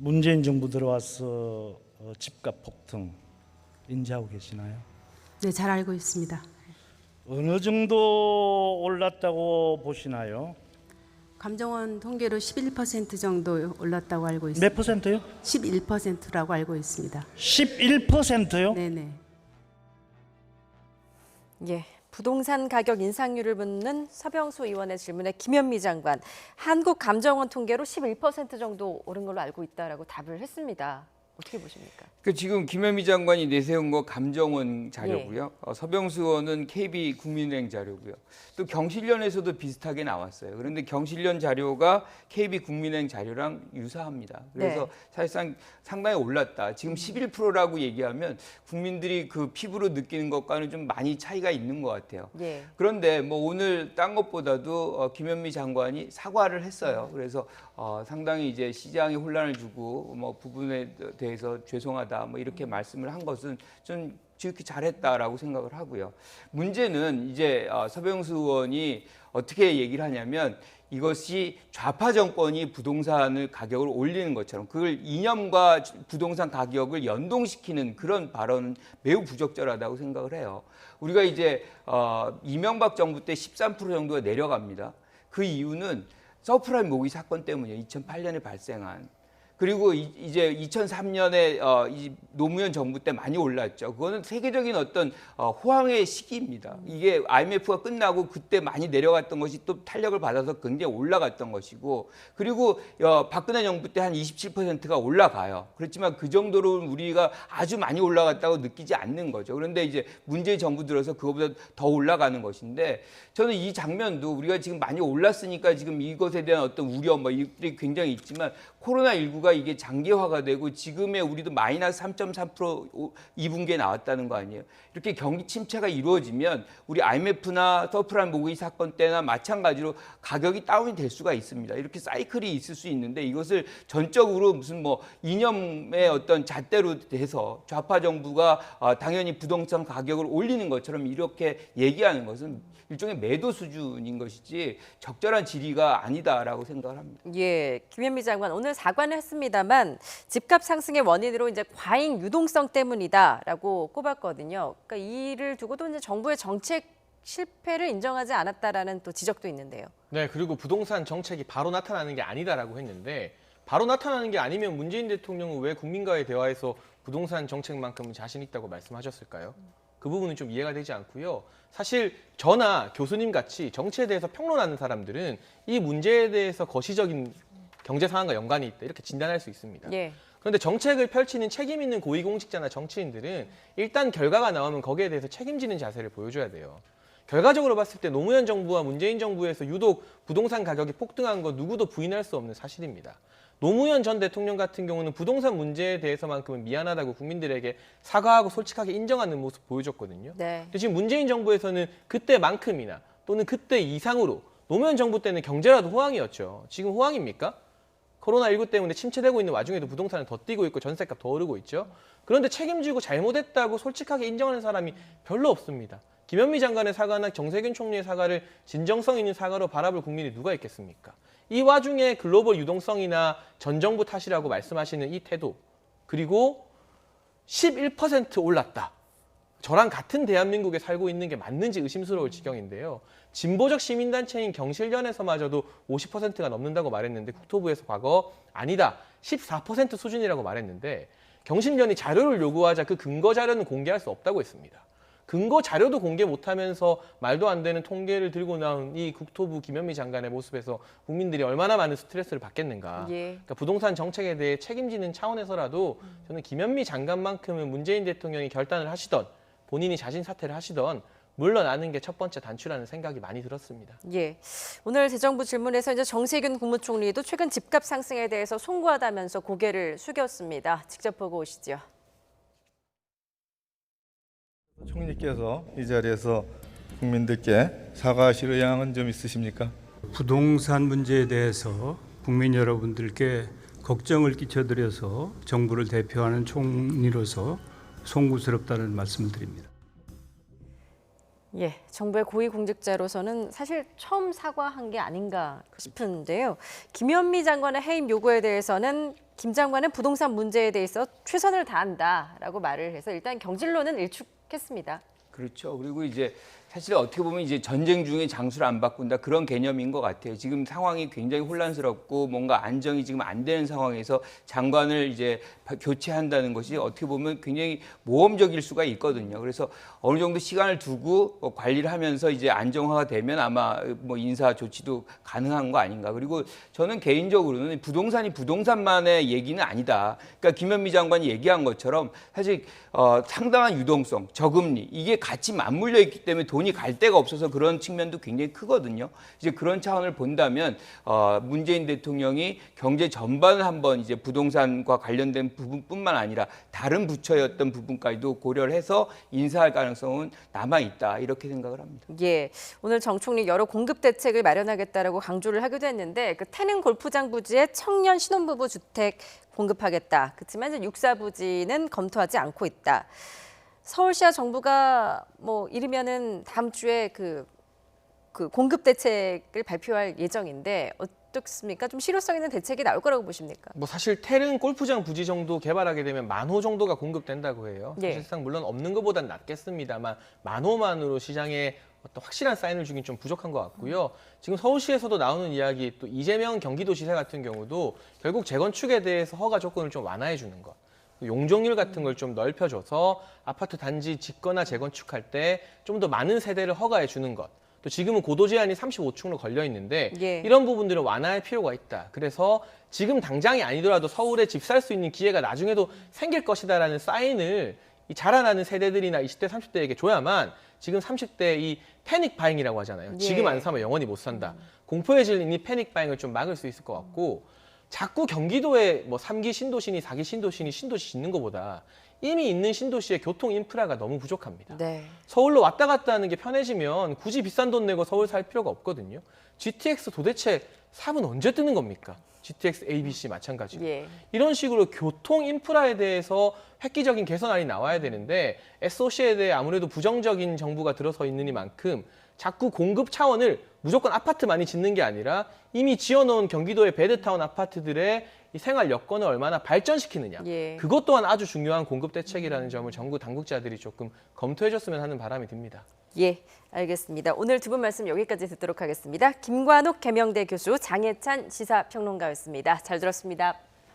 문재인 정부 들어와서 집값 폭등 인지하고 계시나요? 네, 잘 알고 있습니다. 어느 정도 올랐다고 보시나요? 감정원 통계로 11% 정도 올랐다고 알고 있습니다. 몇 퍼센트요? 11%라고 알고 있습니다. 11%요? 네네. 예, 부동산 가격 인상률을 묻는 서병수 의원의 질문에 김현미 장관, 한국감정원 통계로 11% 정도 오른 걸로 알고 있다라고 답을 했습니다. 어떻게 보십니까? 지금 김현미 장관이 내세운 거 감정원 자료고요. 서병수 의원은 KB 국민은행 자료고요. 또 경실련에서도 비슷하게 나왔어요. 그런데 경실련 자료가 KB 국민은행 자료랑 유사합니다. 그래서 네. 사실상 상당히 올랐다. 지금 11%라고 얘기하면 국민들이 그 피부로 느끼는 것과는 좀 많이 차이가 있는 것 같아요. 예. 그런데 뭐 오늘 딴 것보다도 김현미 장관이 사과를 했어요. 그래서 상당히 이제 시장에 혼란을 주고 뭐 부분에 대해서 죄송하다 뭐 이렇게 말씀을 한 것은 좀 지극히 잘했다라고 생각을 하고요. 문제는 이제 서병수 의원이 어떻게 얘기를 하냐면 이것이 좌파 정권이 부동산을 가격을 올리는 것처럼 그걸 이념과 부동산 가격을 연동시키는 그런 발언은 매우 부적절하다고 생각을 해요. 우리가 이제 이명박 정부 때 13% 정도가 내려갑니다. 그 이유는 서프라임 모기 사건 때문이에요. 2008년에 발생한. 그리고 이제 2003년에 이 노무현 정부 때 많이 올랐죠. 그거는 세계적인 어떤 호황의 시기입니다. 이게 IMF가 끝나고 그때 많이 내려갔던 것이 또 탄력을 받아서 굉장히 올라갔던 것이고, 그리고 박근혜 정부 때 한 27%가 올라가요. 그렇지만 그 정도로 우리가 아주 많이 올라갔다고 느끼지 않는 거죠. 그런데 이제 문재인 정부 들어서 그거보다 더 올라가는 것인데, 저는 이 장면도 우리가 지금 많이 올랐으니까 지금 이것에 대한 어떤 우려 뭐 이들이 굉장히 있지만, 코로나19가 이게 장기화가 되고 지금의 우리도 마이너스 3.3% 2분기에 나왔다는 거 아니에요. 이렇게 경기 침체가 이루어지면 우리 IMF나 서프라임 모기 사건 때나 마찬가지로 가격이 다운이 될 수가 있습니다. 이렇게 사이클이 있을 수 있는데 이것을 전적으로 무슨 뭐 이념의 어떤 잣대로 돼서 좌파 정부가 당연히 부동산 가격을 올리는 것처럼 이렇게 얘기하는 것은 일종의 매도 수준인 것이지 적절한 질의가 아니다라고 생각을 합니다. 예, 김현미 장관 오늘 사과는 했습니다만 집값 상승의 원인으로 이제 과잉 유동성 때문이다라고 꼽았거든요. 그러니까 이를 두고도 이제 정부의 정책 실패를 인정하지 않았다라는 또 지적도 있는데요. 네, 그리고 부동산 정책이 바로 나타나는 게 아니다라고 했는데 바로 나타나는 게 아니면 문재인 대통령은 왜 국민과의 대화에서 부동산 정책만큼은 자신 있다고 말씀하셨을까요? 그 부분은 좀 이해가 되지 않고요. 사실 저나 교수님 같이 정치에 대해서 평론하는 사람들은 이 문제에 대해서 거시적인 경제 상황과 연관이 있다 이렇게 진단할 수 있습니다. 예. 그런데 정책을 펼치는 책임 있는 고위공직자나 정치인들은 일단 결과가 나오면 거기에 대해서 책임지는 자세를 보여줘야 돼요. 결과적으로 봤을 때 노무현 정부와 문재인 정부에서 유독 부동산 가격이 폭등한 거 누구도 부인할 수 없는 사실입니다. 노무현 전 대통령 같은 경우는 부동산 문제에 대해서만큼은 미안하다고 국민들에게 사과하고 솔직하게 인정하는 모습 보여줬거든요. 네. 근데 지금 문재인 정부에서는 그때만큼이나 또는 그때 이상으로 노무현 정부 때는 경제라도 호황이었죠. 지금 호황입니까? 코로나19 때문에 침체되고 있는 와중에도 부동산은 더 뛰고 있고 전세값 더 오르고 있죠. 그런데 책임지고 잘못했다고 솔직하게 인정하는 사람이 별로 없습니다. 김현미 장관의 사과나 정세균 총리의 사과를 진정성 있는 사과로 바라볼 국민이 누가 있겠습니까? 이 와중에 글로벌 유동성이나 전 정부 탓이라고 말씀하시는 이 태도, 그리고 11% 올랐다. 저랑 같은 대한민국에 살고 있는 게 맞는지 의심스러울 지경인데요. 진보적 시민단체인 경실련에서마저도 50%가 넘는다고 말했는데 국토부에서 과거 아니다, 14% 수준이라고 말했는데 경실련이 자료를 요구하자 그 근거 자료는 공개할 수 없다고 했습니다. 근거 자료도 공개 못하면서 말도 안 되는 통계를 들고 나온 이 국토부 김현미 장관의 모습에서 국민들이 얼마나 많은 스트레스를 받겠는가. 예. 그러니까 부동산 정책에 대해 책임지는 차원에서라도 저는 김현미 장관만큼은 문재인 대통령이 결단을 하시던 본인이 자진 사퇴를 하시던 물러나는 게 첫 번째 단추라는 생각이 많이 들었습니다. 예. 오늘 대정부 질문에서 이제 정세균 국무총리도 최근 집값 상승에 대해서 송구하다면서 고개를 숙였습니다. 직접 보고 오시죠. 총리께서 이 자리에서 국민들께 사과하실 의향은 좀 있으십니까? 부동산 문제에 대해서 국민 여러분들께 걱정을 끼쳐드려서 정부를 대표하는 총리로서 송구스럽다는 말씀을 드립니다. 예, 정부의 고위공직자로서는 사실 처음 사과한 게 아닌가 싶은데요. 김현미 장관의 해임 요구에 대해서는 김 장관은 부동산 문제에 대해서 최선을 다한다라고 말을 해서 일단 경질론은 일축했습니다. 그렇죠. 그리고 이제 사실 어떻게 보면 이제 전쟁 중에 장수를 안 바꾼다 그런 개념인 것 같아요. 지금 상황이 굉장히 혼란스럽고 뭔가 안정이 지금 안 되는 상황에서 장관을 이제 교체한다는 것이 어떻게 보면 굉장히 모험적일 수가 있거든요. 그래서 어느 정도 시간을 두고 관리를 하면서 이제 안정화가 되면 아마 뭐 인사 조치도 가능한 거 아닌가. 그리고 저는 개인적으로는 부동산이 부동산만의 얘기는 아니다. 그러니까 김현미 장관이 얘기한 것처럼 사실 상당한 유동성, 저금리 이게 같이 맞물려 있기 때문에 돈이 갈 데가 없어서 그런 측면도 굉장히 크거든요. 이제 그런 차원을 본다면 문재인 대통령이 경제 전반을 한번 이제 부동산과 관련된 부분뿐만 아니라 다른 부처였던 부분까지도 고려를 해서 인사할 가능성은 남아 있다 이렇게 생각을 합니다. 예, 오늘 정 총리 여러 공급 대책을 마련하겠다라고 강조를 하기도 했는데 그 태릉 골프장 부지에 청년 신혼부부 주택 공급하겠다. 그렇지만 이제 육사 부지는 검토하지 않고 있다. 서울시와 정부가 뭐 이르면은 다음 주에 그 공급 대책을 발표할 예정인데 어떻습니까? 좀 실효성 있는 대책이 나올 거라고 보십니까? 뭐 사실 태릉 골프장 부지 정도 개발하게 되면 10,000호 정도가 공급된다고 해요. 예. 사실상 물론 없는 것보단 낫겠습니다만 10,000호만으로 시장에 어떤 확실한 사인을 주긴 좀 부족한 것 같고요. 지금 서울시에서도 나오는 이야기, 또 이재명 경기도지사 같은 경우도 결국 재건축에 대해서 허가 조건을 좀 완화해 주는 것. 용적률 같은 걸 좀 넓혀줘서 아파트 단지 짓거나 재건축할 때 좀 더 많은 세대를 허가해 주는 것. 또 지금은 고도 제한이 35층으로 걸려 있는데 예. 이런 부분들을 완화할 필요가 있다. 그래서 지금 당장이 아니더라도 서울에 집 살 수 있는 기회가 나중에도 생길 것이다라는 사인을 이 자라나는 세대들이나 20대, 30대에게 줘야만 지금 30대 이 패닉 바잉이라고 하잖아요. 지금 안 사면 영원히 못 산다. 공포에 질린 이 패닉 바잉을 좀 막을 수 있을 것 같고 자꾸 경기도에 뭐 3기 신도시니 4기 신도시니 신도시 짓는 것보다 이미 있는 신도시의 교통 인프라가 너무 부족합니다. 네. 서울로 왔다 갔다 하는 게 편해지면 굳이 비싼 돈 내고 서울 살 필요가 없거든요. GTX 도대체 삽은 언제 뜨는 겁니까? GTX ABC 마찬가지로. 예. 이런 식으로 교통 인프라에 대해서 획기적인 개선안이 나와야 되는데 SOC에 대해 아무래도 부정적인 정부가 들어서 있느니만큼 자꾸 공급 차원을 무조건 아파트 많이 짓는 게 아니라 이미 지어놓은 경기도의 베드타운 아파트들의 이 생활 여건을 얼마나 발전시키느냐. 예. 그것 또한 아주 중요한 공급 대책이라는 점을 정부 당국자들이 조금 검토해줬으면 하는 바람이 듭니다. 예, 알겠습니다. 오늘 두 분 말씀 여기까지 듣도록 하겠습니다. 김관욱 계명대 교수, 장혜찬 시사평론가였습니다. 잘 들었습니다.